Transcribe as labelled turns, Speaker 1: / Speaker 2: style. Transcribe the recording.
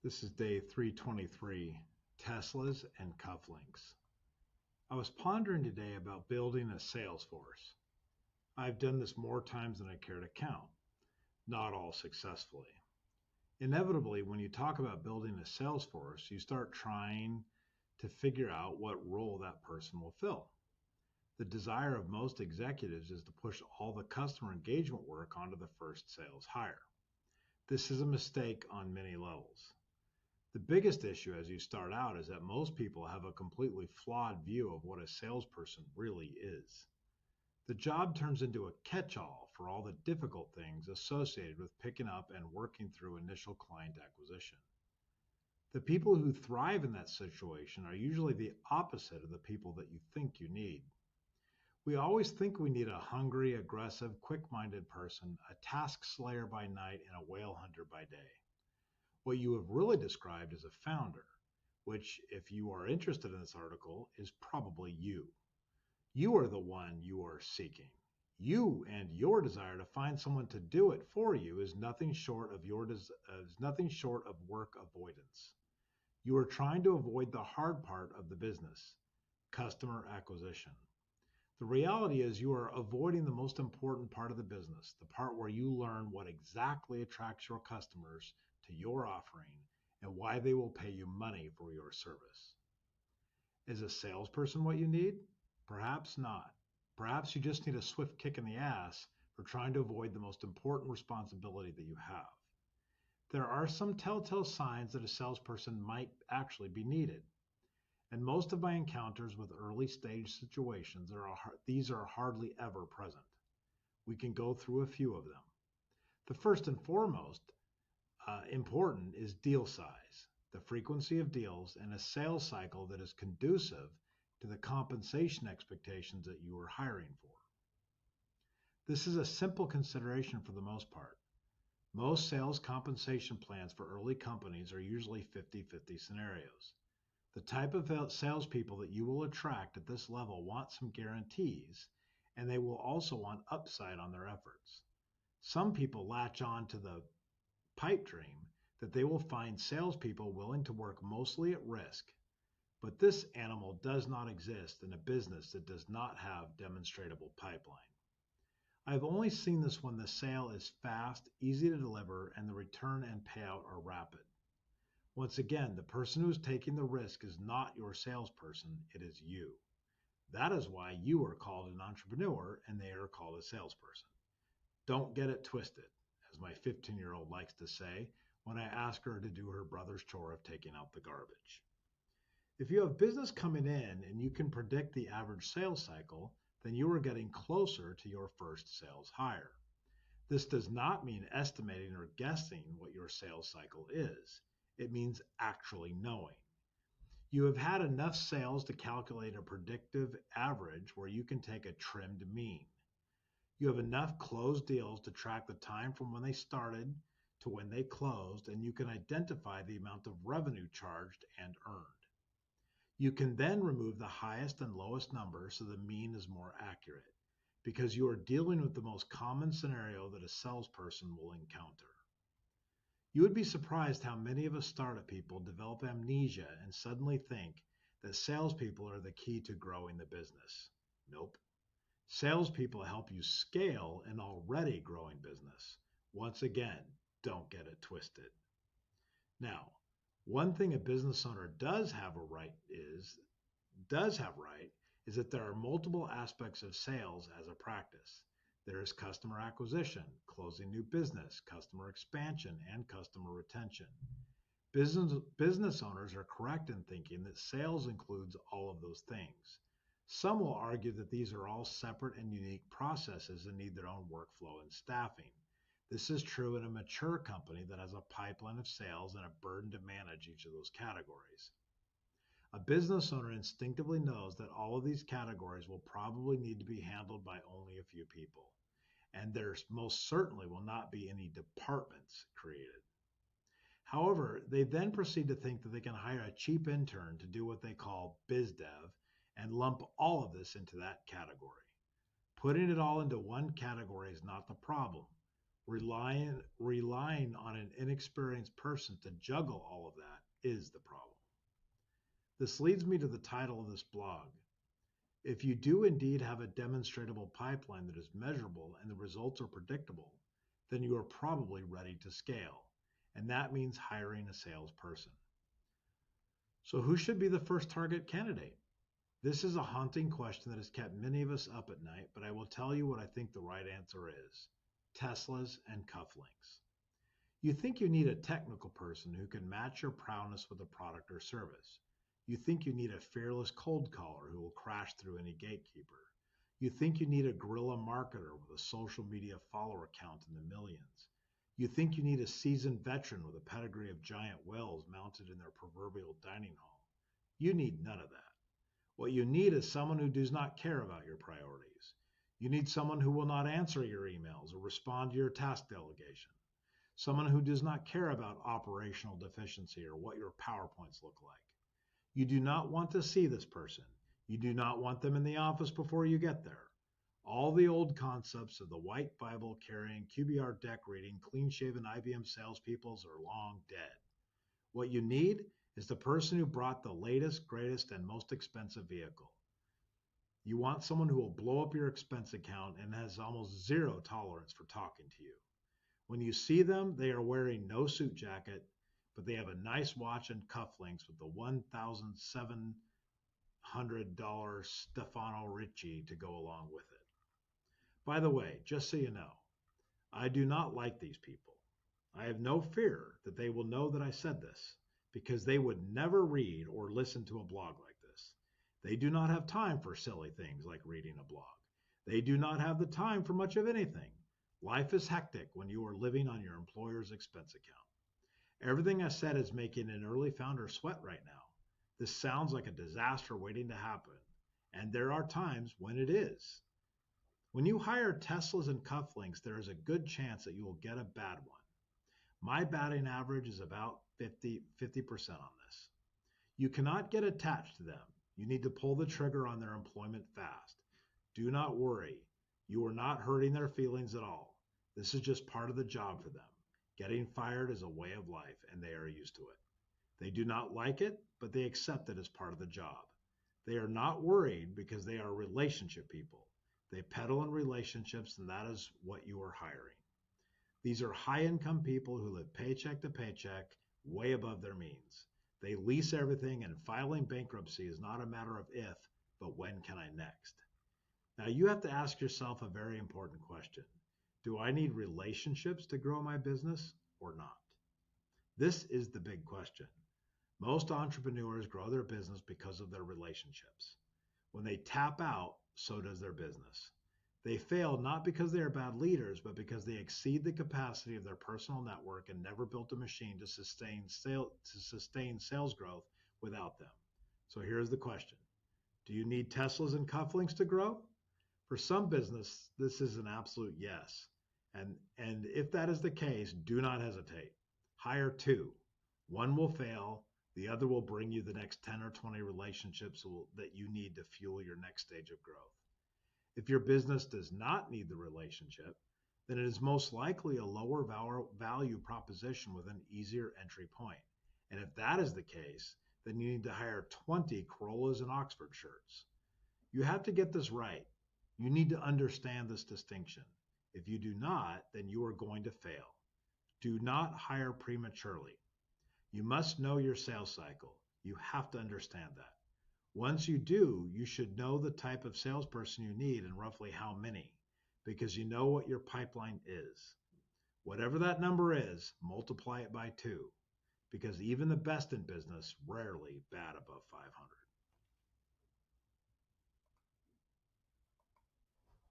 Speaker 1: This is day 323, Teslas and Cufflinks. I was pondering today about building a sales force. I've done this more times than I care to count, not all successfully. Inevitably, when you talk about building a sales force, you start trying to figure out what role that person will fill. The desire of most executives is to push all the customer engagement work onto the first sales hire. This is a mistake on many levels. The biggest issue as you start out is that most people have a completely flawed view of what a salesperson really is. The job turns into a catch-all for all the difficult things associated with picking up and working through initial client acquisition. The people who thrive in that situation are usually the opposite of the people that you think you need. We always think we need a hungry, aggressive, quick-minded person, a task slayer by night and a whale hunter by day. What you have really described is a founder, which, if you are interested in this article, is probably you. You are the one you are seeking. You and your desire to find someone to do it for you is nothing short of work avoidance. You are trying to avoid the hard part of the business, customer acquisition. The reality is you are avoiding the most important part of the business, the part where you learn what exactly attracts your customers to your offering and why they will pay you money for your service. Is a salesperson what you need? Perhaps not. Perhaps you just need a swift kick in the ass for trying to avoid the most important responsibility that you have. There are some telltale signs that a salesperson might actually be needed. And most of my encounters with early stage situations, these are hardly ever present. We can go through a few of them. The first and foremost important is deal size, the frequency of deals, and a sales cycle that is conducive to the compensation expectations that you are hiring for. This is a simple consideration for the most part. Most sales compensation plans for early companies are usually 50-50 scenarios. The type of salespeople that you will attract at this level want some guarantees, and they will also want upside on their efforts. Some people latch on to the pipe dream that they will find salespeople willing to work mostly at risk, but this animal does not exist in a business that does not have demonstrable pipeline. I've only seen this when the sale is fast, easy to deliver, and the return and payout are rapid. Once again, the person who is taking the risk is not your salesperson, it is you. That is why you are called an entrepreneur and they are called a salesperson. Don't get it twisted, as my 15-year-old likes to say when I ask her to do her brother's chore of taking out the garbage. If you have business coming in and you can predict the average sales cycle, then you are getting closer to your first sales hire. This does not mean estimating or guessing what your sales cycle is. It means actually knowing. You have had enough sales to calculate a predictive average where you can take a trimmed mean. You have enough closed deals to track the time from when they started to when they closed, and you can identify the amount of revenue charged and earned. You can then remove the highest and lowest numbers so the mean is more accurate, because you are dealing with the most common scenario that a salesperson will encounter. You would be surprised how many of us startup people develop amnesia and suddenly think that salespeople are the key to growing the business. Nope. Salespeople help you scale an already growing business. Once again, don't get it twisted. Now, one thing a business owner does have right is that there are multiple aspects of sales as a practice. There is customer acquisition, closing new business, customer expansion, and customer retention. Business owners are correct in thinking that sales includes all of those things. Some will argue that these are all separate and unique processes and need their own workflow and staffing. This is true in a mature company that has a pipeline of sales and a burden to manage each of those categories. A business owner instinctively knows that all of these categories will probably need to be handled by only a few people, and there most certainly will not be any departments created. However, they then proceed to think that they can hire a cheap intern to do what they call biz dev and lump all of this into that category. Putting it all into one category is not the problem. Relying on an inexperienced person to juggle all of that is the problem. This leads me to the title of this blog. If you do indeed have a demonstrable pipeline that is measurable and the results are predictable, then you are probably ready to scale. And that means hiring a salesperson. So, who should be the first target candidate? This is a haunting question that has kept many of us up at night, but I will tell you what I think the right answer is: Teslas and cufflinks. You think you need a technical person who can match your prowess with a product or service. You think you need a fearless cold caller who will crash through any gatekeeper. You think you need a guerrilla marketer with a social media follower count in the millions. You think you need a seasoned veteran with a pedigree of giant whales mounted in their proverbial dining hall. You need none of that. What you need is someone who does not care about your priorities. You need someone who will not answer your emails or respond to your task delegation. Someone who does not care about operational deficiency or what your PowerPoints look like. You do not want to see this person. You do not want them in the office before you get there. All the old concepts of the white Bible carrying, QBR deck reading, clean shaven IBM salespeoples are long dead. What you need is the person who brought the latest, greatest, and most expensive vehicle. You want someone who will blow up your expense account and has almost zero tolerance for talking to you. When you see them, they are wearing no suit jacket, but they have a nice watch and cufflinks with the $1,700 Stefano Ricci to go along with it. By the way, just so you know, I do not like these people. I have no fear that they will know that I said this, because they would never read or listen to a blog like this. They do not have time for silly things like reading a blog. They do not have the time for much of anything. Life is hectic when you are living on your employer's expense account. Everything I said is making an early founder sweat right now. This sounds like a disaster waiting to happen, and there are times when it is. When you hire Teslas and cufflinks, there is a good chance that you will get a bad one. My batting average is about 50% on this. You cannot get attached to them. You need to pull the trigger on their employment fast. Do not worry. You are not hurting their feelings at all. This is just part of the job for them. Getting fired is a way of life, and they are used to it. They do not like it, but they accept it as part of the job. They are not worried because they are relationship people. They peddle in relationships, and that is what you are hiring. These are high-income people who live paycheck to paycheck, way above their means. They lease everything, and filing bankruptcy is not a matter of if, but when can I next? Now, you have to ask yourself a very important question. Do I need relationships to grow my business or not? This is the big question. Most entrepreneurs grow their business because of their relationships. When they tap out, so does their business. They fail not because they are bad leaders, but because they exceed the capacity of their personal network and never built a machine to sustain sales growth without them. So here's the question. Do you need Teslas and cufflinks to grow? For some business, this is an absolute yes. And if that is the case, do not hesitate. Hire two. One will fail. The other will bring you the next 10 or 20 relationships that you need to fuel your next stage of growth. If your business does not need the relationship, then it is most likely a lower value proposition with an easier entry point. And if that is the case, then you need to hire 20 Corollas and Oxford shirts. You have to get this right. You need to understand this distinction. If you do not, then you are going to fail. Do not hire prematurely. You must know your sales cycle. You have to understand that. Once you do, you should know the type of salesperson you need and roughly how many, because you know what your pipeline is. Whatever that number is, multiply it by 2, because even the best in business rarely bat above 500.